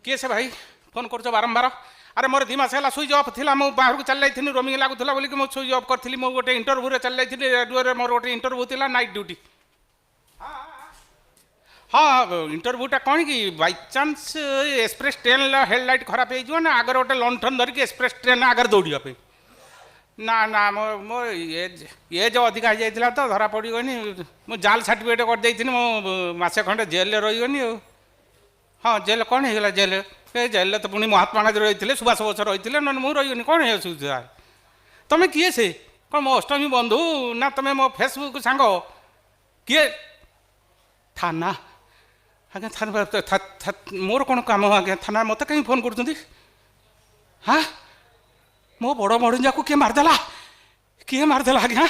किए से भाई फोन कर बारंबार अरे मोर 2 मास है स्विच ऑफ थी मु बाहर को चल जाइए रोमिंग लगुला बोलिक मुझे स्विच ऑफ करी मुझे गोटे इंटरव्यू चल जाइए रेडियो मोर गोटे इंटरव्यू थी नाइट ड्यूटी हाँ इंटरव्यूटा कौन कि by chance express train headlight खराब हो ना आगर गोटे लंठन धरिक एक्सप्रेस ट्रेन आगे दौड़ापी ना ना मो एज अधिक हो जाता तो धरा पड़गनी मुझे जाल सर्टिफिकेट करदे मसे खंडे जेल रहीगनी हाँ जेल कौन होगा जेल जेल तो पुणी महात्मा गांधी रही सुभाष बोस रही ना मुझे रहीगनी कौन है सुविधा तुम्हें किए से कौन मो अष्टमी बंधु ना तुम्हें मो फेसबुक सांग किए थाना आज्ञा थाना मोर कौन कम आज्ञा थाना मत कहीं फोन कर हाँ मो बड़ मड़िंजा को किए मारदेला किए मारदेला आज्ञा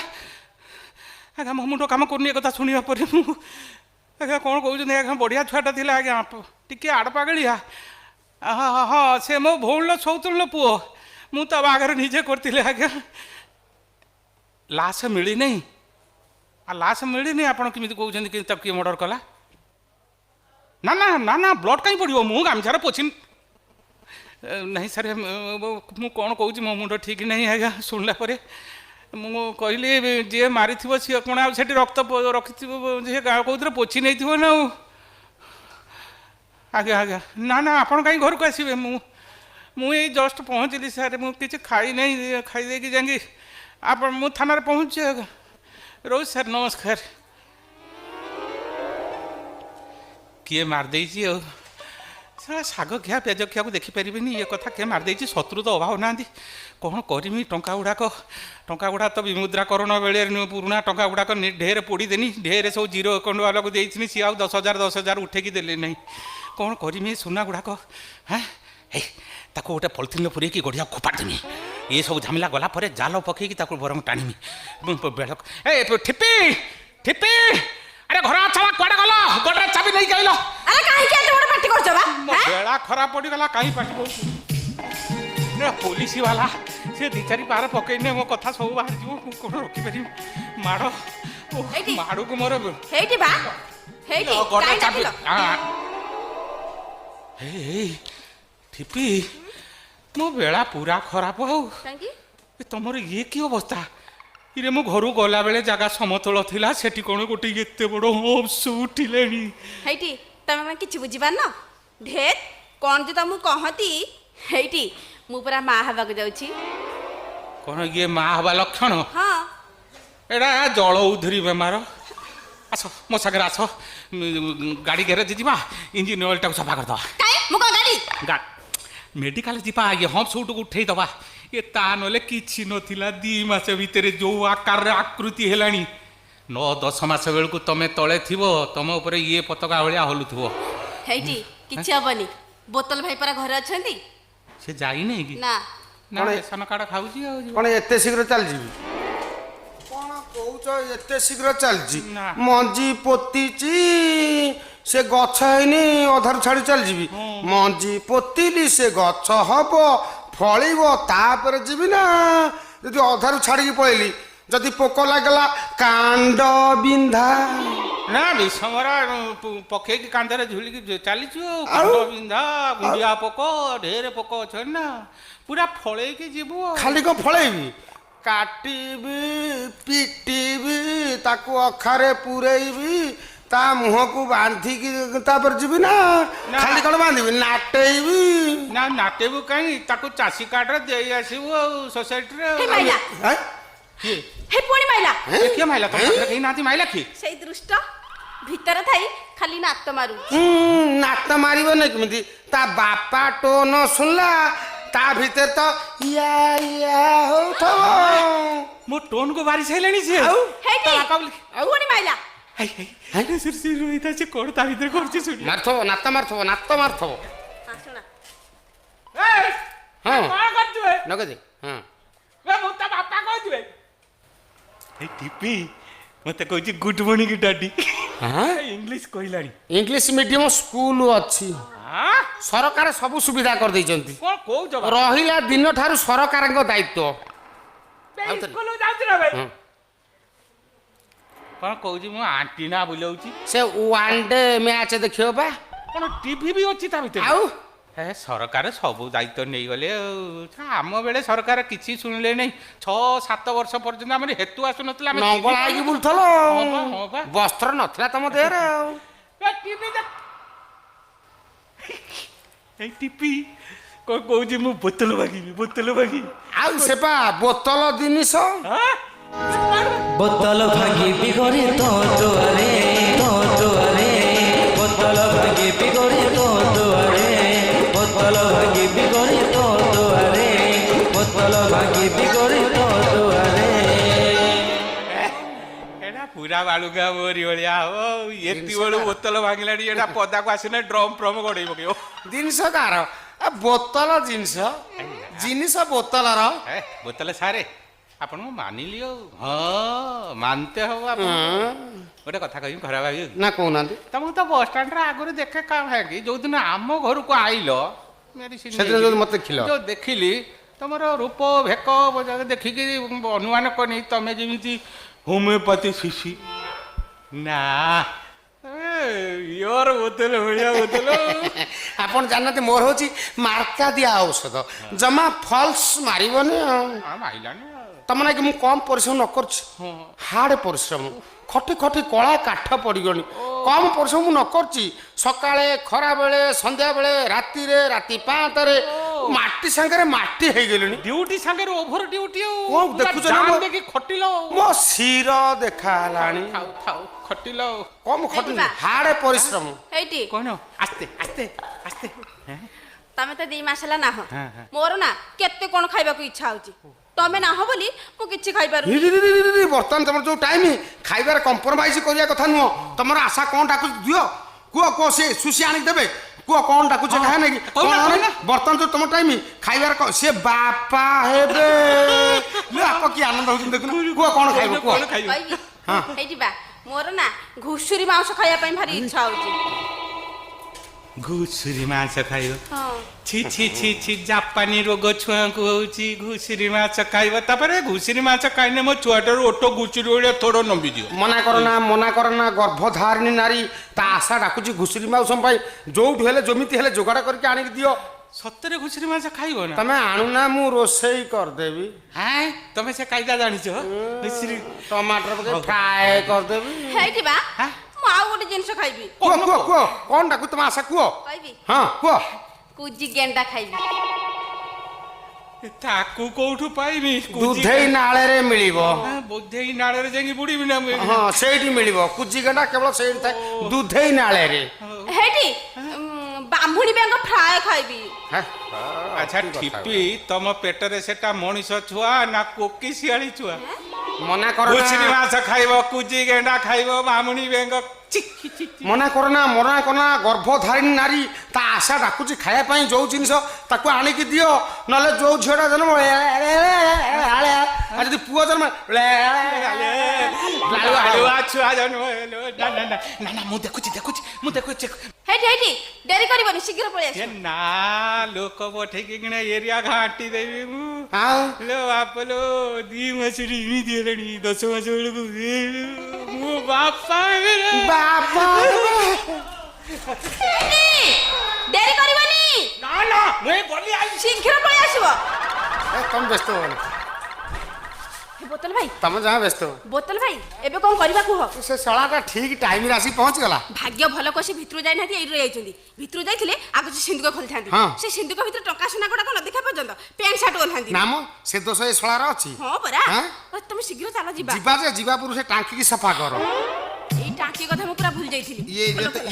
आज्ञा मो मुंड कम कर कथा शुणा पर आज्ञा कौन कहते आज्ञा बढ़िया छुआटा थी आज्ञा टी आड़पागलिया हाँ हाँ से मो भौण सौतुल पुओ मु ता बागर निजे करती आज्ञा लाश मिली नहीं लाश मिली नहीं आपड़ केमी कहते कि किए मर्डर कला ना ना ना ना ब्लड कहीं पड़ो मु गामछार पोछि नहीं सर मु कौन कहूँ मो मुंड ठीक नहीं आज्ञा शुणला मु कहली जी मारी सी कौन आठ रक्त रखी सी कौन पोछि नहीं ना आज्ञा आज्ञा ना ना आपड़ कहीं घर को आसबे मुझे जस्ट पहुँचली सर मुझे खाई नहीं खाई देकी जाकि आप मु थाना पहुँचे आज्ञा रोज सर नमस्कार किए मारदे साग खिया पेज खिया को देखिपारे ये कथा किए मारदे शत्रु तो अभाव ना कौन करमी टंका गुड़ा तो विमुद्राकरण बेले पुराणा टंका गुड़ाक ढेर पोड़देनी ढेर सब जीरो अकाउंट वाला को देती सी आ 10,000 उठेकी देले नहीं कौन करमी सुना गुड़ाक हाँ ताको गोटे पॉलिथिन पूरे गढ़िया खोपाड़देमी ये सब झमेला गला पर जाल पकईकी बरम टाणीमी बेल ठिपी ठिपी अरे घर अच्छा कड़े गल गोटे चाबी नहीं कहल अरे काहे के एते बड़ पार्टी करछ बा बेड़ा खराब पड़ी गला काई पार्टी कर पुलिस वाला से 2-4 पार पकईने मो कथा सब बाहर जीव कोन रखि पारि माड़ो माड़ो को मोर हेटी बा हेटी गोटे चाबी हे ठिपी मो बेड़ा पूरा खराब हो कांकी तमर ये की अवस्था इरे मो घर गला बेले जगह समतल थिला सेठी कोन गोटे एते बड़ हंस उठिले हेटी तमे मैं किछ बुझी पार न ढेर कोन जे तमु कहती हेटी मु पूरा मा हवा को जाउची कोन ये मा हवा लक्षण हां एडा जल उधरी बेमार आसो मो सागर आसो गाड़ी गैरेज जीवा इंजिन ऑयल टाक सफा कर दवा काई मु को गाड़ी मेडिकल जीवा ये हम सूट उठे दवा ये ता नले किछि नथिला 2 मास भीतर जो आकार आकृति हेलानी 9-10 मास बेलू तमे तले थिबो तम ऊपर ये पताका भलिया हलुथबो हेटी किछि हबनी बोतल भाई परा घर अछंती से जाई नहीं कि ना ना सन काडा खाउची कोन एते शीघ्र चल जीवी कोन कहउछ एते शीघ्र चल जी मंजी पोतीची से गछ हैनी अधर छाड़ी चल जीवी मंजी पोतीली से गछ हबो फलिबो तापर जीवी ना यदि अधर छाड़ी पळेली जदि पोक लागला कांड बिंधा ना विषमरा पके की कांधरे झुली चली कांड बिंधा गुंडिया पोक ढेर पोक छ ना पूरा फळे की जीवो खाली को फळेबी काटीबी पिटीबी ताको अखारे पुरेबी ता मुह को बांधी की तापर जीवी ना खाली कोन बांधीबी नाटेबी ना नाटेबू कहीं ताको चासी कार्ड रे देई आसीबो सोसाइटी रे हे माइला हैं हे पुणी माइला के माइला तो कहीं नाती माइला की सेई दृष्ट भीतर थाई खाली नात मारू नात मारिबो नै केमिति ता बापा टोन सुनला ता भीतर तो या होथो मो टोन को बारी सैलेनी से हेटी पुणी माइला हाय हाय सिर सिर रोइता से कोड ता भीतर करछि सुनी मारथो नात मारथो हां सुना ए हां कोन करछु ए नगदे हां वे मुता बापा कहछु ए टिपी मते कहछि गुड मॉर्निंग डैडी हां इंग्लिश कहलानी इंग्लिश मीडियम स्कूल अछि हां सरकार सब सुविधा कर दैचंती कोन कहू जब रहिला दिन ठारू सरकार को दायित्व स्कूल जाउछ रे भाई कौन कहूँ मु आंटी ना बुलाऊँ से वन डे मैच देखियो बा कौन टीवी भी अच्छी ता भीतर आउ ହେ ସରକାର ସବୁ ଦାୟିତ୍ୱ ନେଇଗଲେ ଆଉ ଆମ ବେଳେ ସରକାର କିଛି ଶୁଣିଲେ ନାହିଁ 6-7 ବର୍ଷ ପର୍ଯ୍ୟନ୍ତ ଆମର ହେତୁ ଆସୁନଥିଲା ଆମେ ନଙ୍ଗଳା ହେଇକି ବୁଲୁଥିଲ ହଁ ବା। ବସ୍ତ୍ର ନଥିଲା ତମ ଦେହରେ ଆଉ ଏଇ ଟିପି କଣ କହୁଛି ମୁଁ ବୋତଲ ଭାଗିବି ଆଉ ସେ ପା ବୋତଲ ଜିନିଷ ବୋତଲ ଭାଙ୍ଗିବି ଗରେ ତ ଦୁଆରେ ବୋତଲ ଭାଙ୍ଗିବି ଗରେ ତ ଦୁଆରେ ବୋତଲ ଭାଙ୍ଗିବି ଗରେ ତ ଦୁଆରେ ବୋତଲ ଭାଙ୍ଗିବି ଗରେ ତ ଦୁଆରେ। ଏଟା ପୁରା ବାଳୁକା ମୋରି ଭଳିଆ ହବ ଏତି ବେଳୁ ବୋତଲ ଭାଙ୍ଗିଲାଣି ଏଟା ପଦାକୁ ଆସିଲେ ଡ୍ରମ୍ ଫ୍ରମ୍ ଗଡେଇ ପକେଇବ ଜିନିଷ କାର ବୋତଲ ଜିନିଷ ବୋତଲର ବୋତଲ ସାରେ ଆପଣଙ୍କୁ ମାନିଲି ଆଉ ହଁ ମାନତେ ହବ ଆପଣ ଗୋଟେ କଥା କହିବି ଖରାପ ଭାବିବ ନା କହୁନାହାନ୍ତି ତମକୁ ତ ବସଷ୍ଟାଣ୍ଡରେ ଆଗରୁ ଦେଖେ କାହିଁକି ଯୋଉଦିନ ଆମ ଘରକୁ ଆଇଲ ସେଦିନ ଯୋଉ ମତେ ଦେଖିଲ ଯୋଉ ଦେଖିଲି ତମର ରୂପ ଭେକ ଦେଖିକି ଅନୁମାନ କନି ତମେ ଯେମିତି ହୋମିଓପାଥି ଶିଶି ନା ଇୟର ବୋତଲ ଭଳିଆ ବୋତଲ ଆପଣ ଜାଣିନାହାନ୍ତି ମୋର ହଉଛି ମାର୍କା ଦିଆ ଔଷଧ ଜମା ଫଲ୍ସ ମାରିବନି ଆଉ ମାଇଲାନି ତମ ନାକି ମୁଁ କମ ପରିଶ୍ରମ ନ କରୁଛି ହାର୍ଡ ପରିଶ୍ରମ ଖଟି କଳା କାଠ ପଡ଼ିଗଣି କମ ପରିଶ୍ରମ ମୁଁ ନ କରୁଛି ସକାଳେ ଖରାବେଳେ ସନ୍ଧ୍ୟାବେଳେ ରାତିରେ ରାତି 5ଟାରେ ମାଟି ସାଙ୍ଗରେ ମାଟି ହେଇଗଲିଣି ଡ୍ୟୁଟି ସାଙ୍ଗରେ ଓଭର ଡ୍ୟୁଟି କଣ ଦେଖୁଛ ନା ଦେଖି ଖଟିଲ ମୋ ଶିର ଦେଖା ହେଲାଣି ଥାଉ ଖଟିଲ କମ ଖଟି ହାର୍ଡ ପରିଶ୍ରମ ଏଇଠି କଣ ଆସ୍ତେ ତମେ ତ 2 ମାସ ହେଲା ନାହ ମୋର ନା କେତେ କଣ ଖାଇବାକୁ ଇଚ୍ଛା ହଉଛି ତମେ ନାହ ବୋଲି ମୁଁ କିଛି ଖାଇପାରୁନି ବର୍ତ୍ତମାନ ତମର ଯୋଉ ଟାଇମ ଖାଇବାରେ କମ୍ପ୍ରମାଇଜ କରିବା କଥା ନୁହଁ ତମର ଆଶା କଣ ଡାକୁଛି ଦିଅ କୁହ ସେ ସୁଶି ଆଣିକି ଦେବେ କୁହ କଣ ଡାକୁଛ ଖାଇବା ନାକି ବର୍ତ୍ତମାନ ଯୋଉ ତମ ଟାଇମ ଖାଇବାରେ ସେ ବାପା ହେବେ ବାପା କି ଆନନ୍ଦ ହଉଛନ୍ତି ଦେଖୁନ କୁହ କଣ ଖାଇବ କୁହ କହିବି ଏଇଠି ବା ମୋର ନା ଘୁଷୁରୀ ମାଂସ ଖାଇବା ପାଇଁ ଭାରି ଇଚ୍ଛା ହଉଛି ଘୁଷୁରୀ ମାଂସ ଖାଇବ ଛି ଜାପାନୀ ରୋଗ ଛୁଆଙ୍କୁ ହଉଛି ଘୁଷୁରୀ ମାଂସ ଖାଇବ ତାପରେ ଘୁଷୁରୀ ମାଂସ ଖାଇଲେ ମୋ ଛୁଆଟାରୁ ଓଟ ଘୁଷୁରୀ ଭଳିଆ ଥୋଡ଼ ନମ୍ବିଯିବ ମନା କର ନା ଗର୍ଭଧାରିଣୀ ନାରୀ ତା ଆଶା ଡାକୁଛି ଘୁଷୁରୀ ମାଂସ ପାଇଁ ଯୋଉଠୁ ହେଲେ ଯେମିତି ହେଲେ ଯୋଗାଡ଼ କରିକି ଆଣିକି ଦିଅ ସତରେ ଘୁଷୁରୀ ମାଂସ ଖାଇବ ନା ତମେ ଆଣୁନା ମୁଁ ରୋଷେଇ କରିଦେବି ହାଁ ତମେ ସେ କାଇଦା ଜାଣିଛ ଘୁଷୁରୀ ଟମାଟର ପକେଇ ଫ୍ରାଏ କରିଦେବି ହେଇଠି ବା ମୁଁ ଆଉ ଗୋଟେ ଜିନିଷ ଖାଇବି କୁହ କଣ ଡାକୁ ତମ ଆଶା କୁହ କହିବି ହଁ କୁହ କୁଜି ଗେଣ୍ଡା ଖାଇବି ତାକୁ କୋଉଠୁ ପାଇବି ଦୁଧେଇ ନାଳରେ ମିଳିବ ବୋଧେଇ ନାଳରେ ଯାଇକି ବୁଡ଼ିବି ନା ହଁ ସେଇଠି ମିଳିବ କୁଜି ଗେଣ୍ଡା କେବଳ ସେଇଠି ଥାଏ ଦୁଧେଇ ନାଳରେ ହେଇଠି ବାମ୍ଭୁଣୀ ବେଙ୍ଗ ଫ୍ରାଏ ଖାଇବି ଆଚ୍ଛା ଠିପି ତମ ପେଟରେ ସେଟା ମଣିଷ ଛୁଆ ନା କୋକିଶିଆଳି ଛୁଆ ମନା କର ଘୁଷୁରୀ ମାଂସ ଖାଇବ କୁଜି ଗେଣ୍ଡା ଖାଇବ ବାମୁଣୀ ବେଙ୍ଗ ମନା କରନା ଗର୍ଭଧାରିଣୀ ନାରୀ ତା ଆଶା ଡାକୁଛି ଖାଇବା ପାଇଁ ଯୋଉ ଜିନିଷ ତାକୁ ଆଣିକି ଦିଅ ନହେଲେ ଯୋଉ ଝିଅଟା ଜନ୍ମ ଯଦି ପୁଅ ଜନ୍ମ ଛୁଆ ଜନ୍ମ ନା ମୁଁ ଦେଖୁଛି ହେଇଠି ଡେରି କରିବନି ଶୀଘ୍ର ପଳେଇ ଆସ ନା ଲୋକ ପଠେଇକି କିଣା ଏରିଆ ଘାଣ୍ଟି ଦେବି ମୁଁ लो ବାପଲୋ 2 ମାସରେ ଏମିତି ହେଲାଣି 10 ମାସ ବେଳକୁ ମୋ ବାପା ଡେରି କରିବନି ନା ମୁଁ ବଲି ଶୀଘ୍ର ପଳେଇ ଆସିବ ତମେ ବ୍ୟସ୍ତ ହୁଅନି ବୋତଲ ଭାଇ ତମେ ଯାହା ବ୍ୟସ୍ତ ବୋତଲ ଭାଇ ଏବେ କଣ କରିବା କୁହ ସେ ଶଳାଟା ଠିକ ଟାଇମରେ ଆସି ପହଞ୍ଚିଗଲା ଭାଗ୍ୟ ଭଲ କସି ଭିତରୁ ଯାଇନାହାନ୍ତି ଏଇଠି ଯାଇଛନ୍ତି ଭିତରୁ ଯାଇଥିଲେ ଆଗ ସିନ୍ଦୁକ ଖୋଲିଥାନ୍ତି ସେ ସିନ୍ଦୁକ ଭିତରେ ଟଙ୍କା ସୁନା ଗୁଡାକ ନ ଦେଖା ପର୍ଯ୍ୟନ୍ତ ପ୍ୟାଣ୍ଟ ସାର୍ଟ ଓହ୍ଲାନ୍ତି ନାମ ସେ ଦୋଷ ଏ ଶଳାର ଅଛି ହଁ ପରା ତମେ ଶୀଘ୍ର ଚାଲ ଯିବା ଯିବା ପୂର୍ବରୁ ସେ ଟାଙ୍କିକି ସଫା କର ଏଇ ଟାଙ୍କି କଥା ମୁଁ ପୁରା ଭୁଲି ଯାଇଥିଲି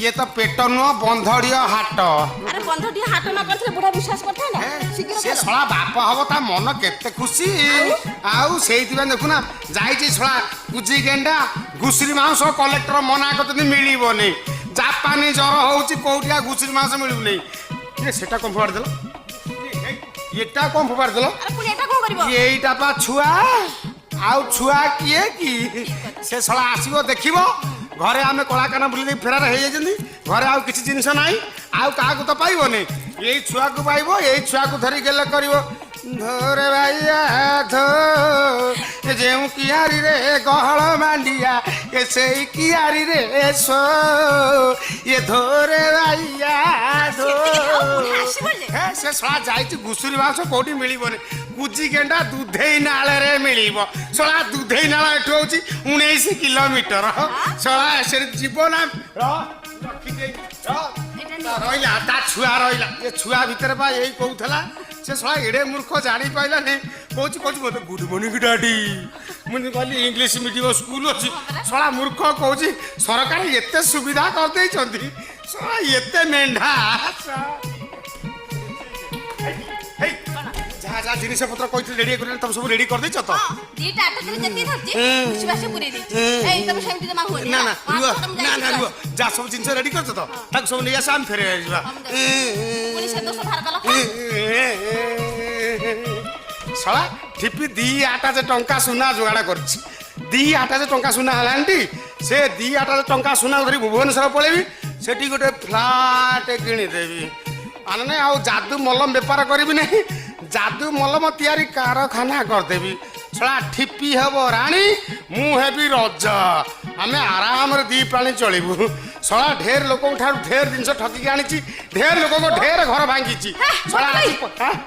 ଇଏ ତ ପେଟ ନୁହଁ ବନ୍ଧଡିଅ ହାଟ ଆରେ ବନ୍ଧଡିଅ ହାଟ ନ କରିଥିଲେ ବୁଢା ବିଶ୍ୱାସ କରିଥାନ୍ତା ସେ ଶଳା ବାପ ହବ ତା ମନ କେତେ ଖୁସି ଆଉ ସେଇଥିପାଇଁ ଦେଖୁନା ଯାଇଛି ଶଳା କୁଜି ଗେଣ୍ଡା ଘୁଷୁରୀ ମାଂସ କଲେକ୍ଟର ମନା କରୁଛନ୍ତି ମିଳିବନି ଜାପାନୀ ଜର ହଉଛି କୋଉଠିଆ ଘୁଷୁରୀ ମାଂସ ମିଳୁନି ସେଟା କଣ ଫୋପାଡ଼ି ଦେଲ ଏଟା କଣ ଫୋପାଡ଼ି ଦେଲ ଏଇଟା ପା ଛୁଆ ଆଉ ଛୁଆ କିଏ କି ସେ ଶଳା ଆସିବ ଦେଖିବ ଘରେ ଆମେ କଳାକାନ ବୁଲି ଦେଇ ଫେରାର ହେଇଯାଇଛନ୍ତି ଘରେ ଆଉ କିଛି ଜିନିଷ ନାହିଁ ଆଉ କାହାକୁ ତ ପାଇବନି ଏଇ ଛୁଆକୁ ପାଇବ ଏଇ ଛୁଆକୁ ଧରି ଗେଲ କରିବ ଧୋରେ ଭାଇଆ ଧୋ ଯେଉଁ କିଆରିରେ ଗହଳ ମାଣ୍ଡିଆ ଏ ସେଇ କିଆରିରେ ଶୋ ଏ ଧୋରେ ଭାଇଆ ଧୋ ହେ ସେ ଶଳା ଯାଇଛି ଘୁଷୁରୀ ମାଂସ କୋଉଠି ମିଳିବନି କୁଜି ଗେଣ୍ଡା ଦୁଧେଇ ନାଳରେ ମିଳିବ ଶଳା ଦୁଧେଇ ନାଳ ଏଠୁ ହଉଛି 19 କିଲୋମିଟର ଶଳା ସେ ଯିବ ନା ରଖିଦେଇ ରହିଲା ତା ଛୁଆ ରହିଲା ଏ ଛୁଆ ଭିତରେ ବା ଏଇ କହୁଥିଲା ସେ ଶଳା ଏଡେ ମୂର୍ଖ ଜାଣି ପାଇଲାନି କହୁଛି ମୋତେ ଗୁଡ୍ ମର୍ଣ୍ଣିଂ ଡାଡି ମୁଁ କହିଲି ଇଂଲିଶ ମିଡିୟମ ସ୍କୁଲ ଅଛି ଶଳା ମୂର୍ଖ କହୁଛି ସରକାର ଏତେ ସୁବିଧା କରିଦେଇଛନ୍ତି ଶଳା ଏତେ ମେଣ୍ଢା ଯାହା ଯାହା ଜିନିଷ ପତ୍ର କହିଥିଲି ରେଡି କରିଲେ ତମେ ସବୁ ରେଡି କରିଦେଇଛ ତ ଦିଟା ଆଟକରେ ଯେତିକି ଧରିଛି ଖୁସିବାସି ପୁରେଇ ଦେଇଛି ଏଇ ତମେ ସେମିତି ଜମା ହୁଅନି ନା ରୁହ ଯାହା ସବୁ ଜିନିଷ ରେଡି କରିଛ ତ ତାକୁ ସବୁ ନେଇ ଆସ ଆମେ ଫେରେ ଯିବା ପୁଣି ସେ ଦୋଷ ବାହାର କଲ ଶଳା ଠିପି 2,800 ଟଙ୍କା ସୁନା ଯୋଗାଡ଼ କରିଛି 2,800 ଟଙ୍କା ସୁନା ହେଲାଣି ସେ 2,800 ଟଙ୍କା ସୁନା ଧରି ଭୁବନେଶ୍ୱର ପଳେଇବି ସେଠି ଗୋଟେ ଫ୍ଲାଟ୍ କିଣିଦେବି ମାନେ ଆଉ ଯାଦୁ ମଲମ ବେପାର କରିବି ନାହିଁ ଯାଦୁ ମଲମ ତିଆରି କାରଖାନା କରିଦେବି ଶଳା ଠିପି ହେବ ରାଣୀ ମୁଁ ହେବି ରଜ ଆମେ ଆରାମରେ 2 ପ୍ରାଣୀ ଚଳିବୁ ଶଳା ଢେର ଲୋକଙ୍କ ଠାରୁ ଢେର ଜିନିଷ ଠକିକି ଆଣିଛି ଢେର ଲୋକଙ୍କ ଢେର ଘର ଭାଙ୍ଗିଛି ଶଳା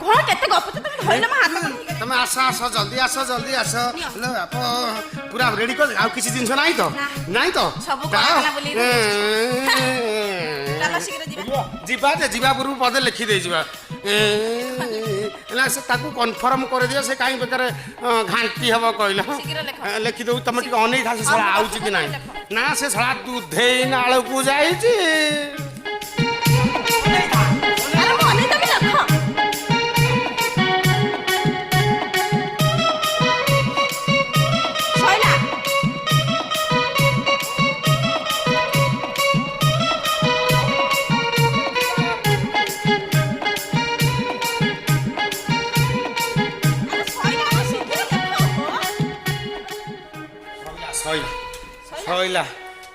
କଣ କେତେ ଗପୁଛ ତମେ ଧଇଲ ମୋ ହାତ ତମେ ଆସ ଜଲ୍ଦି ଆସ ବାପ ପୁରା ରେଡି କରି ଆଉ କିଛି ଜିନିଷ ନାହିଁ ତ ସବୁ କାରଖାନା ବୁଲେଇ ଚାଲ ଶୀଘ୍ର ଯିବା ଯେ ଯିବା ପୂର୍ବରୁ ପଦେ ଲେଖି ଦେଇଯିବା ସେ ତାକୁ କନଫର୍ମ କରିଦିଅ ସେ କାହିଁ ବେକାରେ ଘାଣ୍ଟି ହବ କହିଲ ଲେଖିଦେବୁ ତମେ ଟିକେ ଅନେଇ ଥା ସେ ଶଳା ଆଉଛି କି ନାହିଁ ନା ସେ ଶଳା ଦୁଧେଇ ନାଳକୁ ଯାଇଛି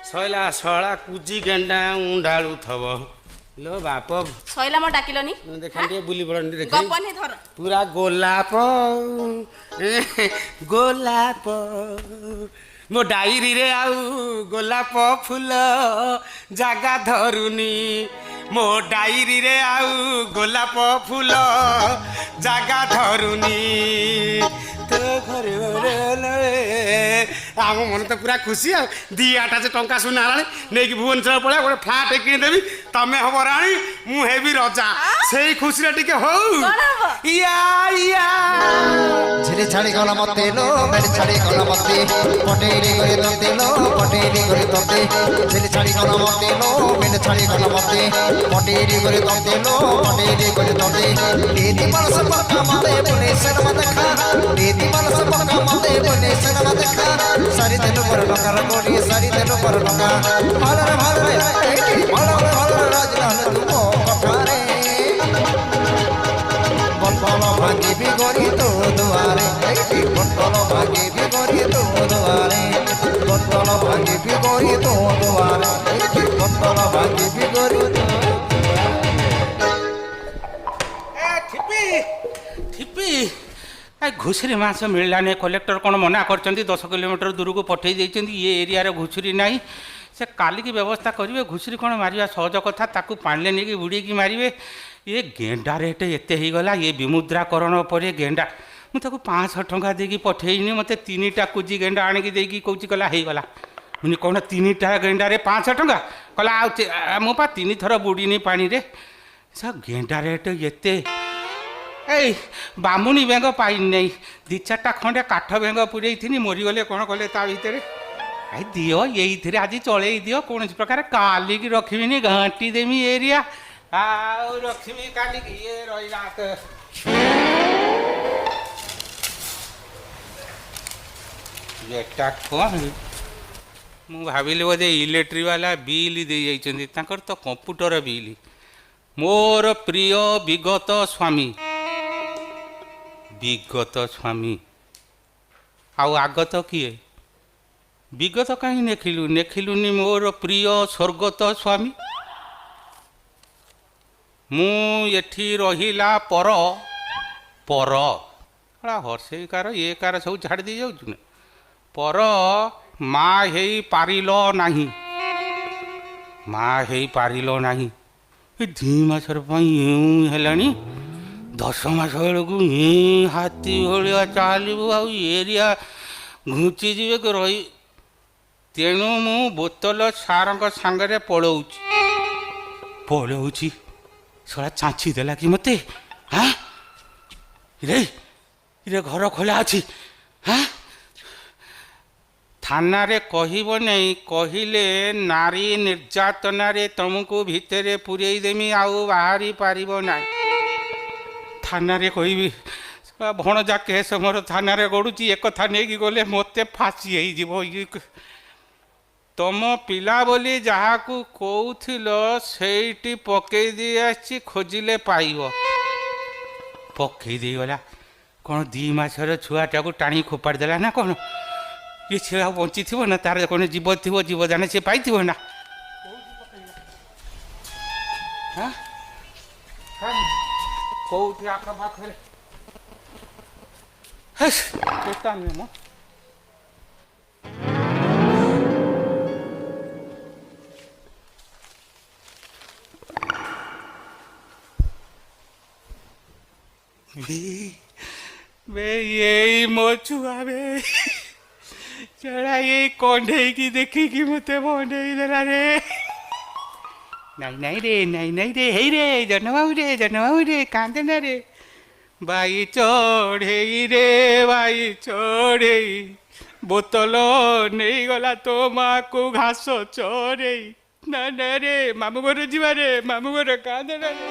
ଶଇଲା ଶଳା କୁଜି ଗେଣ୍ଡା ଉଣ୍ଡାଳୁ ଥବ लो बाप सैला म डाकिलनी देखा ଟିକେ ବୁଲି ପଡନ୍ତି ଦେଖି गपने धर पूरा गोलाप मो डायरी रे आउ गोलाप फूल जागा धरुनी मो डायरी रे आउ गोलाप फूल जागा धरुनी तो घरे आम मन तो पूरा खुशी आ 2,800 टंका सुना नहीं कि भुवनेश्वर पड़ा गोटे फ्लाट किनीदेवी तमें हम राणी मु हेबी रजा से खुशी टिके हो झिली छाड़ी गला मते लो मेरी छाड़ी गला मते पटेरी गरे तते लो पटेरी गरे तते झिली छाड़ी गला मते लो मेरी छाड़ी गला मते पटेरी गरे तते लो पटेरी गरे तते दीदी बरस पक्का मते बोले सर मत खा दीदी बरस पक्का मते बोले सर मत खा सारी तेलो पर लकार कोडी सारी तेलो पर लका भालर राजलाल तुमो कथारे बटल भागी भी गरी तो दुआरे बटल भागी भी गरी तो दुआरे बटल भागी भी गरी तो दुआरे बटल भागी भी गरी तो ठिपी घुषुरी मांस मिललानी कलेक्टर कौन मना कर 10 किलोमीटर दूर को पठे ये एरिया घुषुरी ना से काली की व्यवस्था करेंगे घुषुरी कौन मारे सहज कथा ताकू पानी नहीं बुड़ी मारे ये गेंडा रेट एत होगला ये विमुद्राकरण पर गेंडा मुझे 500 टंका देकी पठेनी मत 3टा कुजी गेंडा आणिकी देकी कौच कला होगला मुझे कौन 3टा गेंडारे 500 टंका कला मुझे 3 थर बुड़ीनी पानी रे सब गेंडा रेट एते ए बामुनी बेंग पाइन नहीं 2-4टा खंडे काठ बेंग पुरे थी मरीगले कौन कले ता भितर आई दियो ये आज चल दियो कौन प्रकार काली की रखी घाटी देमी एरिया आओ रखी काली की ये रहा एटा कौन मु भाविली बोधे इलेक्ट्री वाला बिल दे जाइछन्ती तांकर तो कंप्यूटर बिल मोर प्रिय विगत स्वामी आउ आगत किए विगत कहीं नेखिलुनी मोर प्रिय स्वर्गत स्वामी मु एठी रहिला पर हर्षे कार ये कार सब छाड़ दी जाऊँ ना पर माँ हे पारिल नहीं ଦୁଇ ମାସର ପାଇଁ ହେଲାଣି 10 ମାସ ବେଳକୁ ହାତୀ ଭଳିଆ ଚାଲିବୁ ଆଉ ଏରିଆ ଘୁଞ୍ଚିଯିବେ କି ରହି ତେଣୁ ମୁଁ ବୋତଲ ସାରଙ୍କ ସାଙ୍ଗରେ ପଳଉଛି ଶଳା ଚାଞ୍ଚି ଦେଲା କି ମୋତେ ହାଁ ରେ ଘର ଖୋଲା ଅଛି ହାଁ ଥାନାରେ କହିବ ନାହିଁ କହିଲେ ନାରୀ ନିର୍ଯାତନାରେ ତମକୁ ଭିତରେ ପୁରେଇ ଦେମି ଆଉ ବାହାରି ପାରିବ ନାହିଁ ଥାନାରେ କହିବି ଭଣଜା କେସ୍ ମୋର ଥାନାରେ ଗଡ଼ୁଛି ଏକଥା ନେଇକି ଗଲେ ମୋତେ ଫାଶୀ ହେଇଯିବ ତମ ପିଲା ବୋଲି ଯାହାକୁ କହୁଥିଲ ସେଇଠି ପକେଇ ଦେଇ ଆସିଛି ଖୋଜିଲେ ପାଇବ ପକେଇ ଦେଇଗଲା କ'ଣ 2 ମାସର ଛୁଆଟାକୁ ଟାଣି ଖୋପାଡ଼ି ଦେଲା ନା କ'ଣ ଏ ଛୁଆ ବଞ୍ଚିଥିବ ନା ତାର କ'ଣ ଜୀବ ଥିବ ଜୀବ ଜାଣେ ସେ ପାଇଥିବ ନା କୋଉଠି ଆଖପାଖରେ ସେଟା ନୁହେଁ ମ ଏଇ ମୋ ଛୁଆ ଚଳା ଏଇ କଣ୍ଢେଇକି ଦେଖିକି ମୋତେ ବଣ୍ଡେଇ ଦେଲା ରେ ନାଇଁ ରେ ହେଇ ରେ ଜନବାବୁ ରେ କାନ୍ଦନା ରେ ବାଇ ଚଢ଼େଇ ବୋତଲ ନେଇଗଲା ତୋ ମାକୁ ଘାସ ଚଢ଼େଇ ନା ରେ ମାମୁଁ ଘର ଯିବା ରେ ମାମୁଁ ଘର କାନ୍ଦନା ରେ